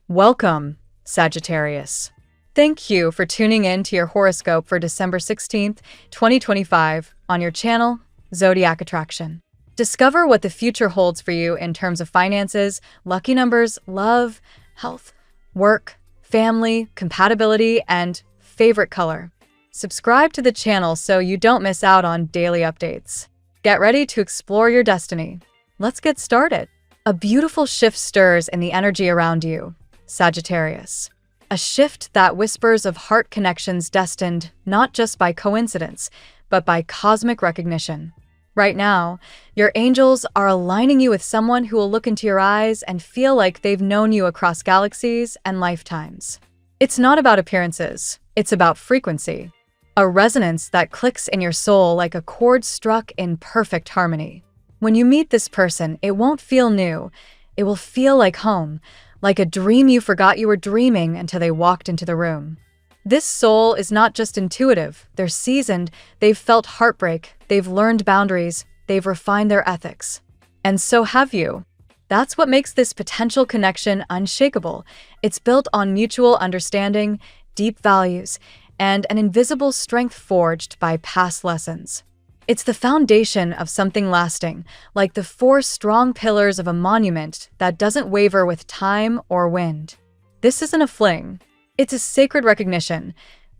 Welcome, Sagittarius. Thank you for tuning in to your horoscope for December 16th, 2025 on your channel, Zodiac Attraction. Discover what the future holds for you in terms of finances, lucky numbers, love, health, work, family, compatibility, and favorite color. Subscribe to the channel so you don't miss out on daily updates. Get ready to explore your destiny. Let's get started. A beautiful shift stirs in the energy around you, Sagittarius. A shift that whispers of heart connections destined not just by coincidence, but by cosmic recognition. Right now, your angels are aligning you with someone who will look into your eyes and feel like they've known you across galaxies and lifetimes. It's not about appearances, it's about frequency. A resonance that clicks in your soul like a chord struck in perfect harmony. When you meet this person, it won't feel new. It will feel like home, like a dream you forgot you were dreaming until they walked into the room. This soul is not just intuitive, they're seasoned, they've felt heartbreak, they've learned boundaries, they've refined their ethics. And so have you. That's what makes this potential connection unshakable. It's built on mutual understanding, deep values, and an invisible strength forged by past lessons. It's the foundation of something lasting, like the four strong pillars of a monument that doesn't waver with time or wind. This isn't a fling. It's a sacred recognition,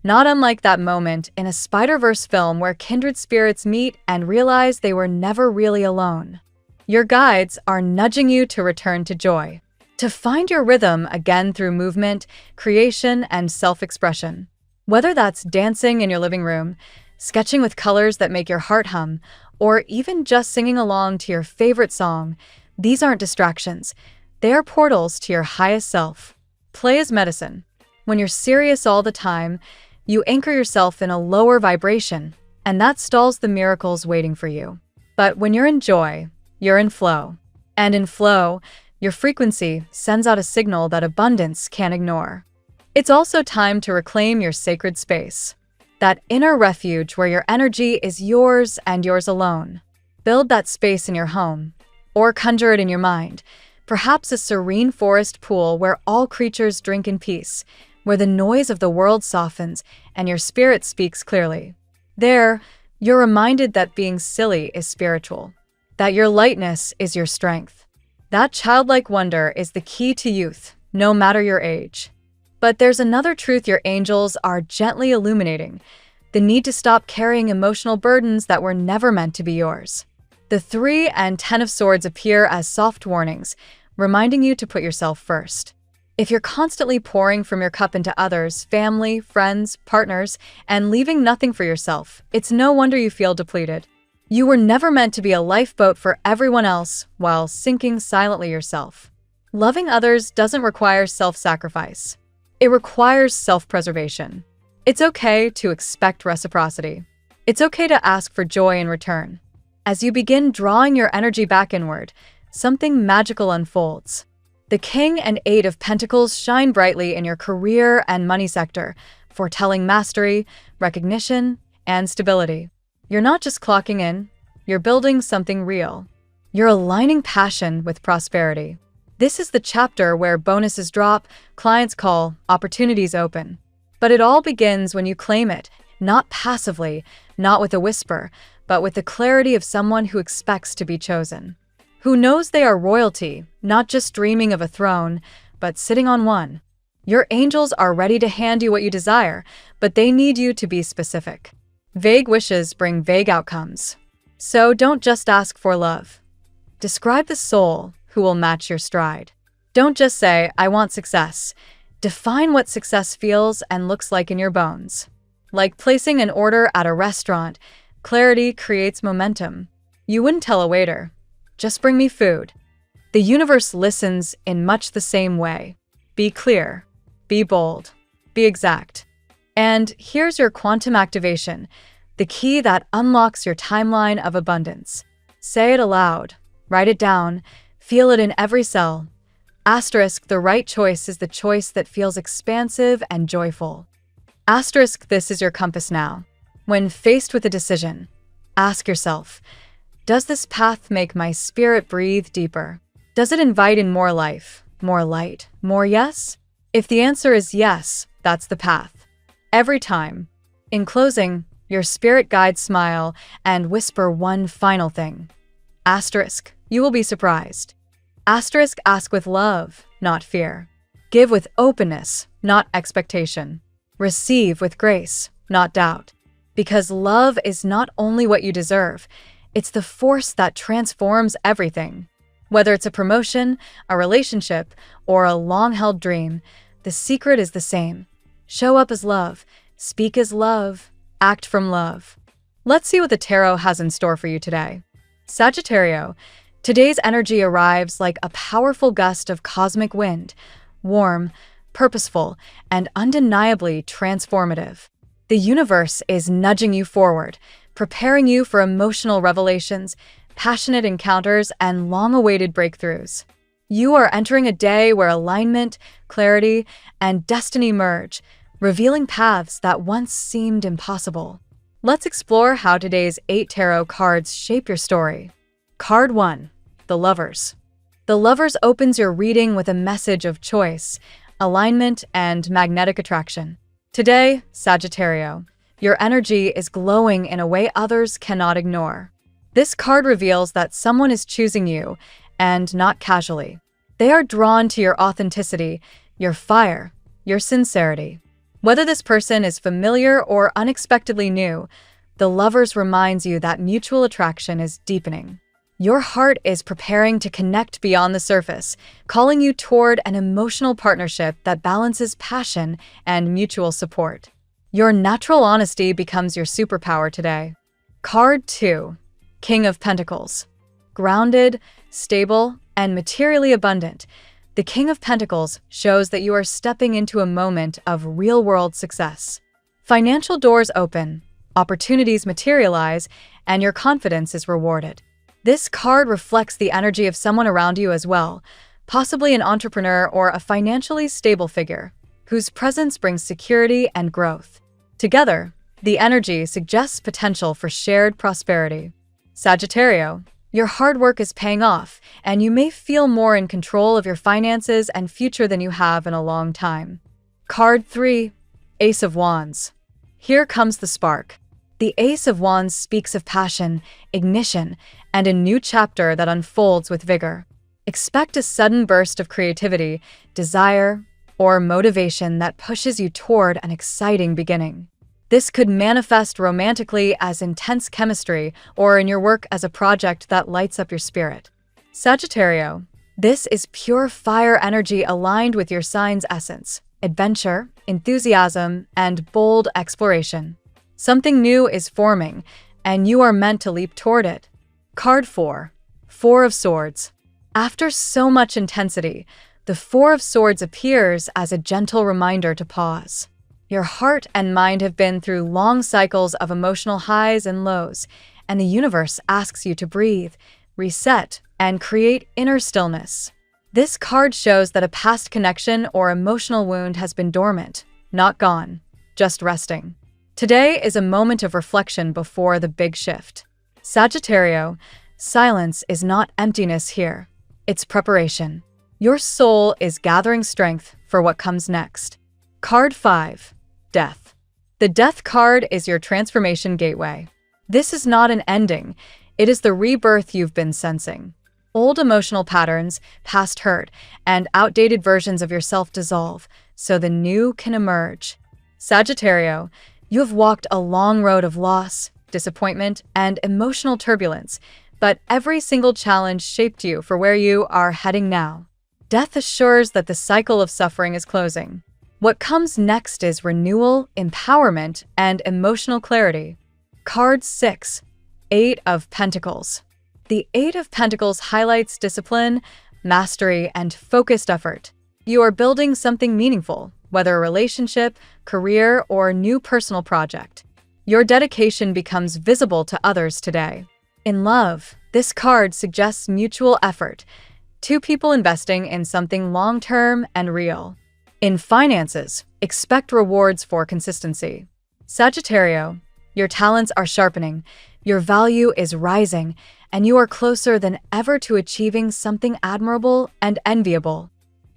not unlike that moment in a Spider-Verse film where kindred spirits meet and realize they were never really alone. Your guides are nudging you to return to joy, to find your rhythm again through movement, creation, and self-expression. Whether that's dancing in your living room, sketching with colors that make your heart hum, or even just singing along to your favorite song, these aren't distractions. They are portals to your highest self. Play is medicine. When you're serious all the time, you anchor yourself in a lower vibration, and that stalls the miracles waiting for you. But when you're in joy, you're in flow. And in flow, your frequency sends out a signal that abundance can't ignore. It's also time to reclaim your sacred space. That inner refuge where your energy is yours and yours alone. Build that space in your home, or conjure it in your mind. Perhaps a serene forest pool where all creatures drink in peace, where the noise of the world softens and your spirit speaks clearly. There, you're reminded that being silly is spiritual, that your lightness is your strength. That childlike wonder is the key to youth, no matter your age. But there's another truth your angels are gently illuminating: the need to stop carrying emotional burdens that were never meant to be yours. The 3 and 10 of Swords appear as soft warnings, reminding you to put yourself first. If you're constantly pouring from your cup into others, family, friends, partners, and leaving nothing for yourself, it's no wonder you feel depleted. You were never meant to be a lifeboat for everyone else while sinking silently yourself. Loving others doesn't require self-sacrifice. It requires self-preservation. It's okay to expect reciprocity. It's okay to ask for joy in return. As you begin drawing your energy back inward, something magical unfolds. The King and 8 of Pentacles shine brightly in your career and money sector, foretelling mastery, recognition, and stability. You're not just clocking in, you're building something real. You're aligning passion with prosperity. This is the chapter where bonuses drop, clients call, opportunities open. But it all begins when you claim it, not passively, not with a whisper, but with the clarity of someone who expects to be chosen. Who knows they are royalty, not just dreaming of a throne, but sitting on one. Your angels are ready to hand you what you desire, but they need you to be specific. Vague wishes bring vague outcomes. So don't just ask for love. Describe the soul who will match your stride. Don't just say, "I want success." Define what success feels and looks like in your bones. Like placing an order at a restaurant, clarity creates momentum. You wouldn't tell a waiter, "Just bring me food." The universe listens in much the same way. Be clear, be bold, be exact. And here's your quantum activation, the key that unlocks your timeline of abundance. Say it aloud, write it down, feel it in every cell. Asterisk, the right choice is the choice that feels expansive and joyful. Asterisk, this is your compass now. When faced with a decision, ask yourself, does this path make my spirit breathe deeper? Does it invite in more life, more light, more yes? If the answer is yes, that's the path. Every time. In closing, your spirit guides smile and whisper one final thing. Asterisk, you will be surprised. Asterisk, ask with love, not fear. Give with openness, not expectation. Receive with grace, not doubt. Because love is not only what you deserve, it's the force that transforms everything. Whether it's a promotion, a relationship, or a long-held dream, the secret is the same. Show up as love, speak as love, act from love. Let's see what the tarot has in store for you today. Sagittarius, today's energy arrives like a powerful gust of cosmic wind, warm, purposeful, and undeniably transformative. The universe is nudging you forward, preparing you for emotional revelations, passionate encounters, and long-awaited breakthroughs. You are entering a day where alignment, clarity, and destiny merge, revealing paths that once seemed impossible. Let's explore how today's 8 tarot cards shape your story. Card 1, the Lovers. The Lovers opens your reading with a message of choice, alignment, and magnetic attraction. Today, Sagittarius, your energy is glowing in a way others cannot ignore. This card reveals that someone is choosing you, and not casually. They are drawn to your authenticity, your fire, your sincerity. Whether this person is familiar or unexpectedly new, the Lovers reminds you that mutual attraction is deepening. Your heart is preparing to connect beyond the surface, calling you toward an emotional partnership that balances passion and mutual support. Your natural honesty becomes your superpower today. Card 2, King of Pentacles. Grounded, stable, and materially abundant, the King of Pentacles shows that you are stepping into a moment of real-world success. Financial doors open, opportunities materialize, and your confidence is rewarded. This card reflects the energy of someone around you as well, possibly an entrepreneur or a financially stable figure, whose presence brings security and growth. Together, the energy suggests potential for shared prosperity. Sagittarius, your hard work is paying off, and you may feel more in control of your finances and future than you have in a long time. Card 3, Ace of Wands. Here comes the spark. The Ace of Wands speaks of passion, ignition, and a new chapter that unfolds with vigor. Expect a sudden burst of creativity, desire, or motivation that pushes you toward an exciting beginning. This could manifest romantically as intense chemistry or in your work as a project that lights up your spirit. Sagittarius, this is pure fire energy aligned with your sign's essence, adventure, enthusiasm, and bold exploration. Something new is forming, and you are meant to leap toward it. Card 4, Four of Swords. After so much intensity, the Four of Swords appears as a gentle reminder to pause. Your heart and mind have been through long cycles of emotional highs and lows, and the universe asks you to breathe, reset, and create inner stillness. This card shows that a past connection or emotional wound has been dormant, not gone, just resting. Today is a moment of reflection before the big shift. Sagittarius, silence is not emptiness here, it's preparation. Your soul is gathering strength for what comes next. Card 5, Death. The Death card is your transformation gateway. This is not an ending, it is the rebirth you've been sensing. Old emotional patterns, past hurt, and outdated versions of yourself dissolve, so the new can emerge. Sagittarius, you have walked a long road of loss, disappointment, and emotional turbulence, but every single challenge shaped you for where you are heading now. Death assures that the cycle of suffering is closing. What comes next is renewal, empowerment, and emotional clarity. Card 6, Eight of Pentacles. The Eight of Pentacles highlights discipline, mastery, and focused effort. You are building something meaningful, whether a relationship, career, or new personal project. Your dedication becomes visible to others today. In love, this card suggests mutual effort, two people investing in something long-term and real. In finances, expect rewards for consistency. Sagittarius, your talents are sharpening, your value is rising, and you are closer than ever to achieving something admirable and enviable.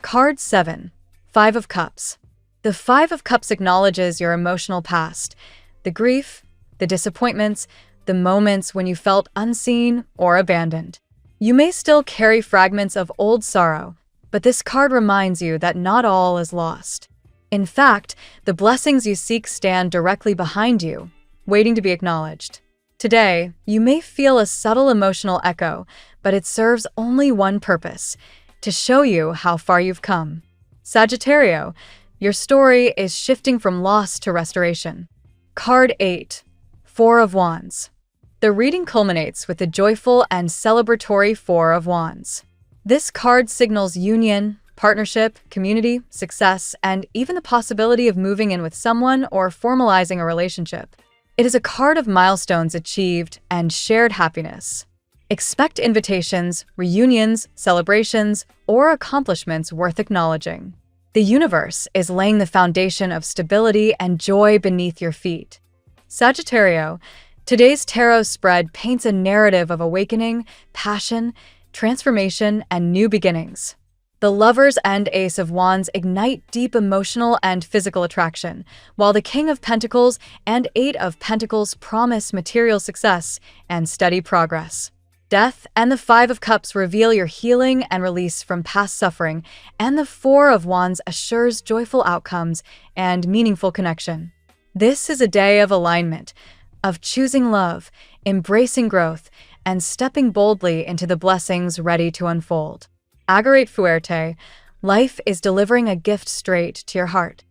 Card 7. Five of Cups. The Five of Cups acknowledges your emotional past, the grief, the disappointments, the moments when you felt unseen or abandoned. You may still carry fragments of old sorrow, but this card reminds you that not all is lost. In fact, the blessings you seek stand directly behind you, waiting to be acknowledged. Today, you may feel a subtle emotional echo, but it serves only one purpose: to show you how far you've come. Sagittarius, your story is shifting from loss to restoration. Card 8. Four of Wands. The reading culminates with the joyful and celebratory Four of Wands. This card signals union, partnership, community, success, and even the possibility of moving in with someone or formalizing a relationship. It is a card of milestones achieved and shared happiness. Expect invitations, reunions, celebrations, or accomplishments worth acknowledging. The universe is laying the foundation of stability and joy beneath your feet. Sagittarius, today's tarot spread paints a narrative of awakening, passion, transformation, and new beginnings. The Lovers and Ace of Wands ignite deep emotional and physical attraction, while the King of Pentacles and Eight of Pentacles promise material success and steady progress. Death and the Five of Cups reveal your healing and release from past suffering, and the Four of Wands assures joyful outcomes and meaningful connection. This is a day of alignment, of choosing love, embracing growth, and stepping boldly into the blessings ready to unfold. Agorate Fuerte, life is delivering a gift straight to your heart.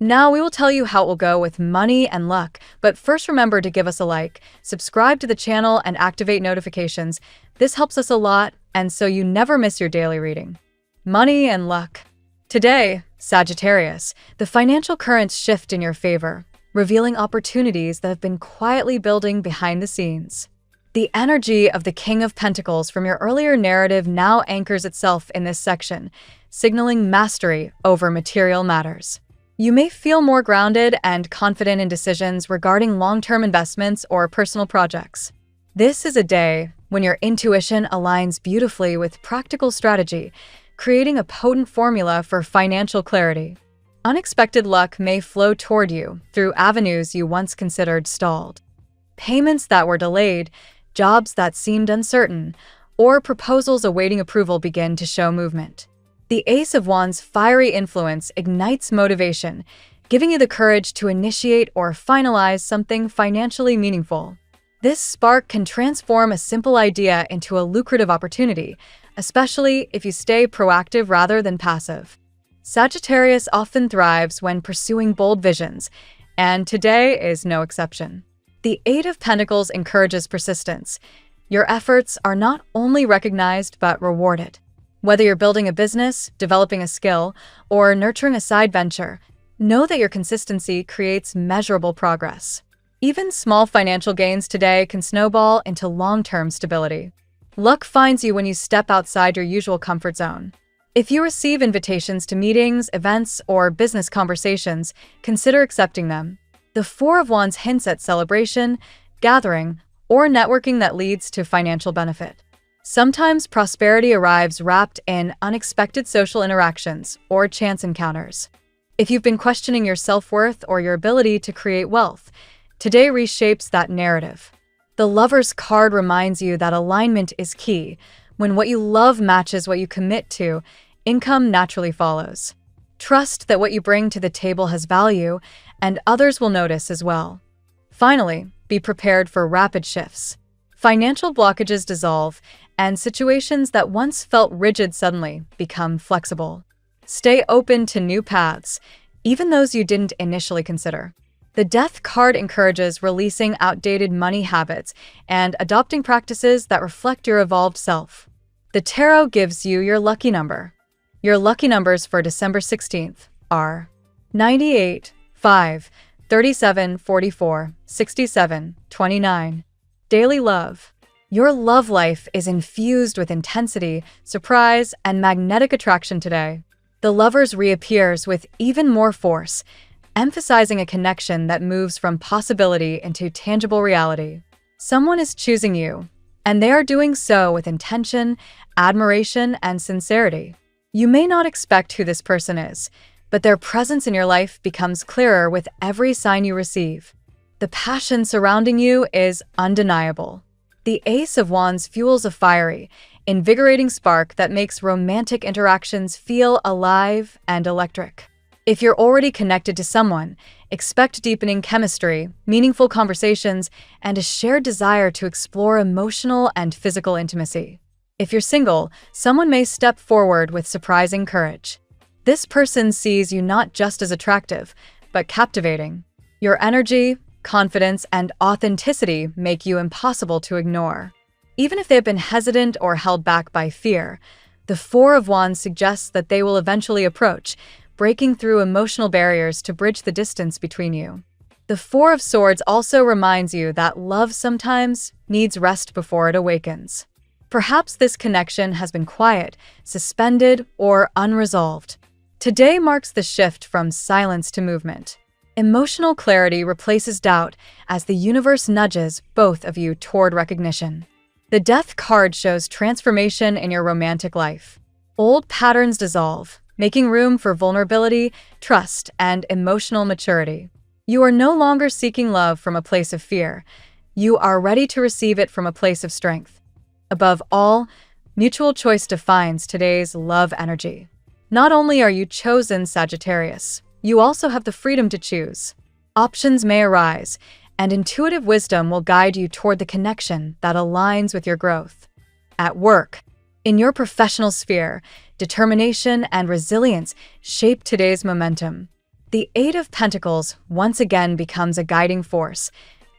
Now we will tell you how it will go with money and luck, but first remember to give us a like, subscribe to the channel, and activate notifications. This helps us a lot, and so you never miss your daily reading. Money and luck. Today, Sagittarius, the financial currents shift in your favor, revealing opportunities that have been quietly building behind the scenes. The energy of the King of Pentacles from your earlier narrative now anchors itself in this section, signaling mastery over material matters. You may feel more grounded and confident in decisions regarding long-term investments or personal projects. This is a day when your intuition aligns beautifully with practical strategy, creating a potent formula for financial clarity. Unexpected luck may flow toward you through avenues you once considered stalled. Payments that were delayed, jobs that seemed uncertain, or proposals awaiting approval begin to show movement. The Ace of Wands' fiery influence ignites motivation, giving you the courage to initiate or finalize something financially meaningful. This spark can transform a simple idea into a lucrative opportunity, especially if you stay proactive rather than passive. Sagittarius often thrives when pursuing bold visions, and today is no exception. The Eight of Pentacles encourages persistence. Your efforts are not only recognized but rewarded. Whether you're building a business, developing a skill, or nurturing a side venture, know that your consistency creates measurable progress. Even small financial gains today can snowball into long-term stability. Luck finds you when you step outside your usual comfort zone. If you receive invitations to meetings, events, or business conversations, consider accepting them. The Four of Wands hints at celebration, gathering, or networking that leads to financial benefit. Sometimes prosperity arrives wrapped in unexpected social interactions or chance encounters. If you've been questioning your self-worth or your ability to create wealth, today reshapes that narrative. The Lover's card reminds you that alignment is key. When what you love matches what you commit to, income naturally follows. Trust that what you bring to the table has value, and others will notice as well. Finally, be prepared for rapid shifts. Financial blockages dissolve, and situations that once felt rigid suddenly become flexible. Stay open to new paths, even those you didn't initially consider. The Death card encourages releasing outdated money habits and adopting practices that reflect your evolved self. The Tarot gives you your lucky number. Your lucky numbers for December 16th are 98, 5, 37, 44, 67, 29. Daily love. Your love life is infused with intensity, surprise, and magnetic attraction today. The Lovers reappears with even more force, emphasizing a connection that moves from possibility into tangible reality. Someone is choosing you, and they are doing so with intention, admiration, and sincerity. You may not expect who this person is, but their presence in your life becomes clearer with every sign you receive. The passion surrounding you is undeniable. The Ace of Wands fuels a fiery, invigorating spark that makes romantic interactions feel alive and electric. If you're already connected to someone, expect deepening chemistry, meaningful conversations, and a shared desire to explore emotional and physical intimacy. If you're single, someone may step forward with surprising courage. This person sees you not just as attractive, but captivating. Your energy, confidence, and authenticity make you impossible to ignore. Even if they've been hesitant or held back by fear, the Four of Wands suggests that they will eventually approach, breaking through emotional barriers to bridge the distance between you. The Four of Swords also reminds you that love sometimes needs rest before it awakens. Perhaps this connection has been quiet, suspended, or unresolved. Today marks the shift from silence to movement. Emotional clarity replaces doubt as the universe nudges both of you toward recognition. The Death card shows transformation in your romantic life. Old patterns dissolve, making room for vulnerability, trust, and emotional maturity. You are no longer seeking love from a place of fear. You are ready to receive it from a place of strength. Above all, mutual choice defines today's love energy. Not only are you chosen, Sagittarius, you also have the freedom to choose. Options may arise, and intuitive wisdom will guide you toward the connection that aligns with your growth. At work, in your professional sphere, determination and resilience shape today's momentum. The Eight of Pentacles once again becomes a guiding force,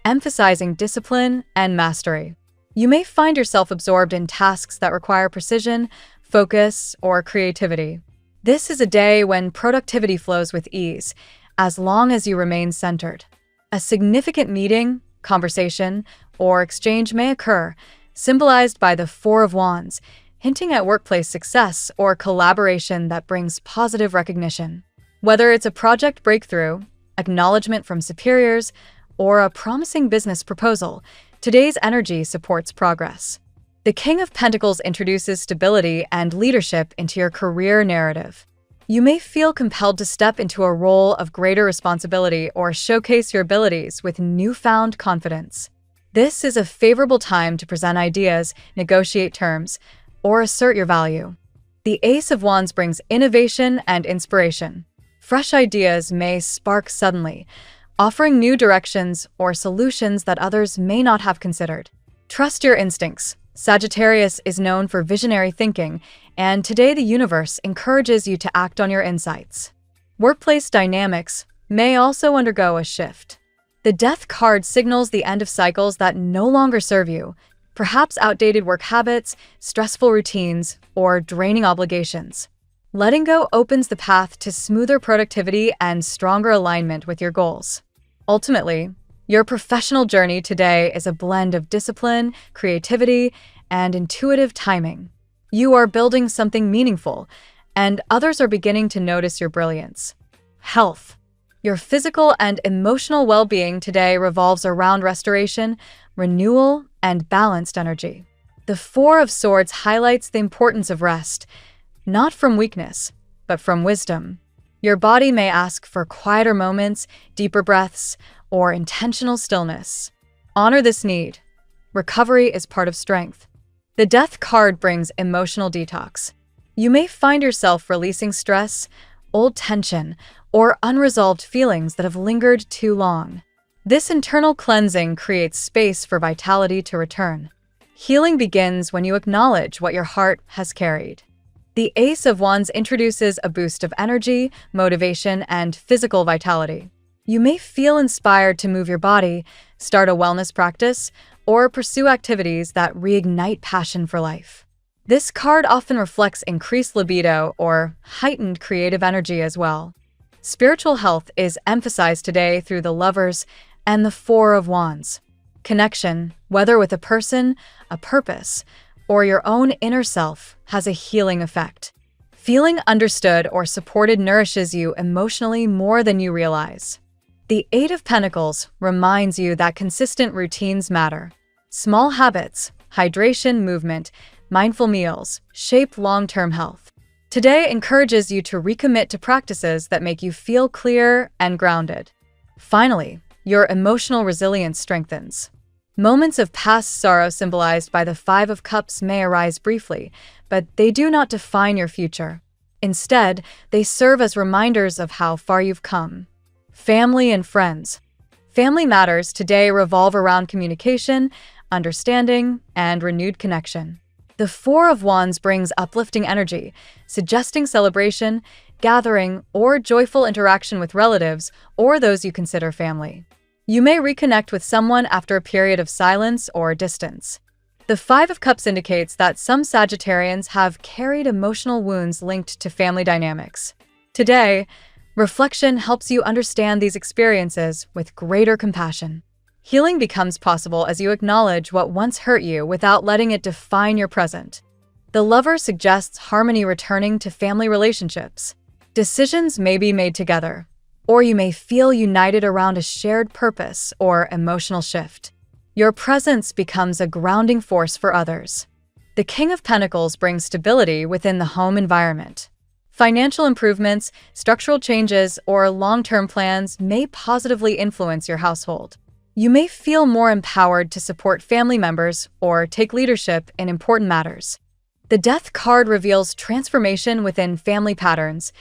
emphasizing discipline and mastery. You may find yourself absorbed in tasks that require precision, focus, or creativity. This is a day when productivity flows with ease, as long as you remain centered. A significant meeting, conversation, or exchange may occur, symbolized by the Four of Wands, hinting at workplace success or collaboration that brings positive recognition. Whether it's a project breakthrough, acknowledgement from superiors, or a promising business proposal, today's energy supports progress. The King of Pentacles introduces stability and leadership into your career narrative. You may feel compelled to step into a role of greater responsibility or showcase your abilities with newfound confidence. This is a favorable time to present ideas, negotiate terms, or assert your value. The Ace of Wands brings innovation and inspiration. Fresh ideas may spark suddenly, offering new directions or solutions that others may not have considered. Trust your instincts. Sagittarius is known for visionary thinking, and today the universe encourages you to act on your insights. Workplace dynamics may also undergo a shift. The Death card signals the end of cycles that no longer serve you, perhaps outdated work habits, stressful routines, or draining obligations. Letting go opens the path to smoother productivity and stronger alignment with your goals. Ultimately, your professional journey today is a blend of discipline, creativity, and intuitive timing. You are building something meaningful, and others are beginning to notice your brilliance. Health. Your physical and emotional well-being today revolves around restoration, renewal, and balanced energy. The Four of Swords highlights the importance of rest, not from weakness, but from wisdom. Your body may ask for quieter moments, deeper breaths, or intentional stillness. Honor this need. Recovery is part of strength. The Death card brings emotional detox. You may find yourself releasing stress, old tension, or unresolved feelings that have lingered too long. This internal cleansing creates space for vitality to return. Healing begins when you acknowledge what your heart has carried. The Ace of Wands introduces a boost of energy, motivation, and physical vitality. You may feel inspired to move your body, start a wellness practice, or pursue activities that reignite passion for life. This card often reflects increased libido or heightened creative energy as well. Spiritual health is emphasized today through the Lovers and the Four of Wands. Connection, whether with a person, a purpose, or your own inner self, has a healing effect. Feeling understood or supported nourishes you emotionally more than you realize. The Eight of Pentacles reminds you that consistent routines matter. Small habits, hydration, movement, mindful meals shape long-term health. Today encourages you to recommit to practices that make you feel clear and grounded. Finally, your emotional resilience strengthens. Moments of past sorrow symbolized by the Five of Cups may arise briefly, but they do not define your future. Instead, they serve as reminders of how far you've come. Family and friends. Family matters today revolve around communication, understanding, and renewed connection. The Four of Wands brings uplifting energy, suggesting celebration, gathering, or joyful interaction with relatives or those you consider family. You may reconnect with someone after a period of silence or distance. The Five of Cups indicates that some Sagittarians have carried emotional wounds linked to family dynamics. Today, reflection helps you understand these experiences with greater compassion. Healing becomes possible as you acknowledge what once hurt you without letting it define your present. The Lover suggests harmony returning to family relationships. Decisions may be made together, or you may feel united around a shared purpose or emotional shift. Your presence becomes a grounding force for others. The King of Pentacles brings stability within the home environment. Financial improvements, structural changes, or long-term plans may positively influence your household. You may feel more empowered to support family members or take leadership in important matters. The Death card reveals transformation within family patterns.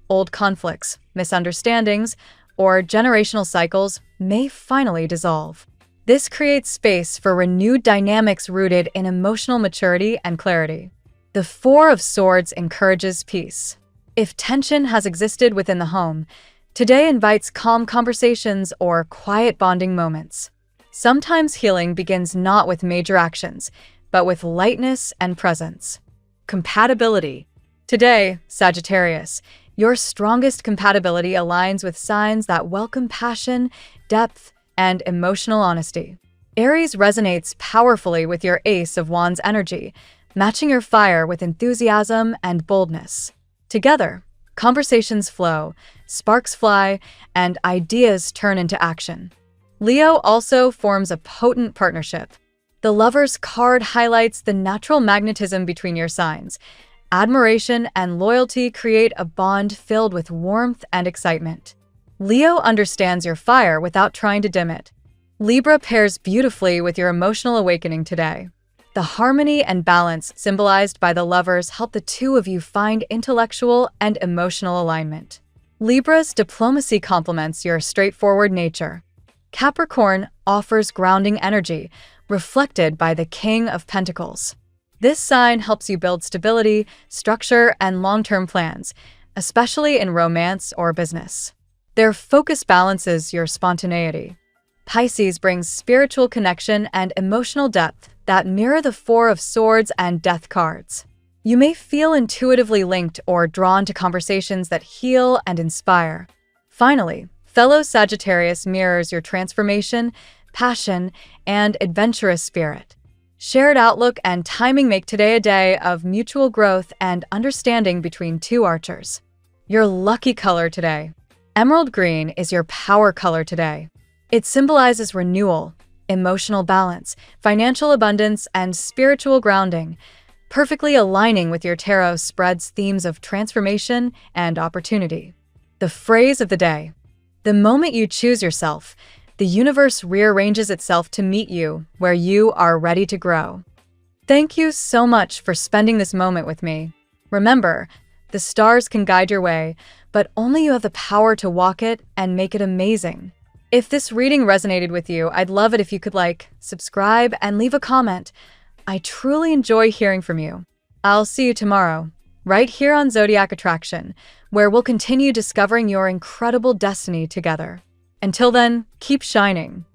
Old conflicts, misunderstandings, or generational cycles may finally dissolve. This creates space for renewed dynamics rooted in emotional maturity and clarity. The Four of Swords encourages peace. If tension has existed within the home, today invites calm conversations or quiet bonding moments. Sometimes healing begins not with major actions, but with lightness and presence. Compatibility. Today, Sagittarius, your strongest compatibility aligns with signs that welcome passion, depth, and emotional honesty. Aries resonates powerfully with your Ace of Wands energy, matching your fire with enthusiasm and boldness. Together, conversations flow, sparks fly, and ideas turn into action. Leo also forms a potent partnership. The Lover's card highlights the natural magnetism between your signs. Admiration and loyalty create a bond filled with warmth and excitement. Leo understands your fire without trying to dim it. Libra pairs beautifully with your emotional awakening today. The harmony and balance symbolized by the Lovers help the two of you find intellectual and emotional alignment. Libra's diplomacy complements your straightforward nature. Capricorn offers grounding energy, reflected by the King of Pentacles. This sign helps you build stability, structure, and long-term plans, especially in romance or business. Their focus balances your spontaneity. Pisces brings spiritual connection and emotional depth that mirror the Four of Swords and Death cards. You may feel intuitively linked or drawn to conversations that heal and inspire. Finally, fellow Sagittarius mirrors your transformation, passion, and adventurous spirit. Shared outlook and timing make today a day of mutual growth and understanding between two archers. Your lucky color today. Emerald green is your power color today. It symbolizes renewal, emotional balance, financial abundance, and spiritual grounding, perfectly aligning with your tarot spread's themes of transformation and opportunity. The phrase of the day. The moment you choose yourself, the universe rearranges itself to meet you where you are ready to grow. Thank you so much for spending this moment with me. Remember, the stars can guide your way, but only you have the power to walk it and make it amazing. If this reading resonated with you, I'd love it if you could subscribe, and leave a comment. I truly enjoy hearing from you. I'll see you tomorrow, right here on Zodiac Attraction, where we'll continue discovering your incredible destiny together. Until then, keep shining.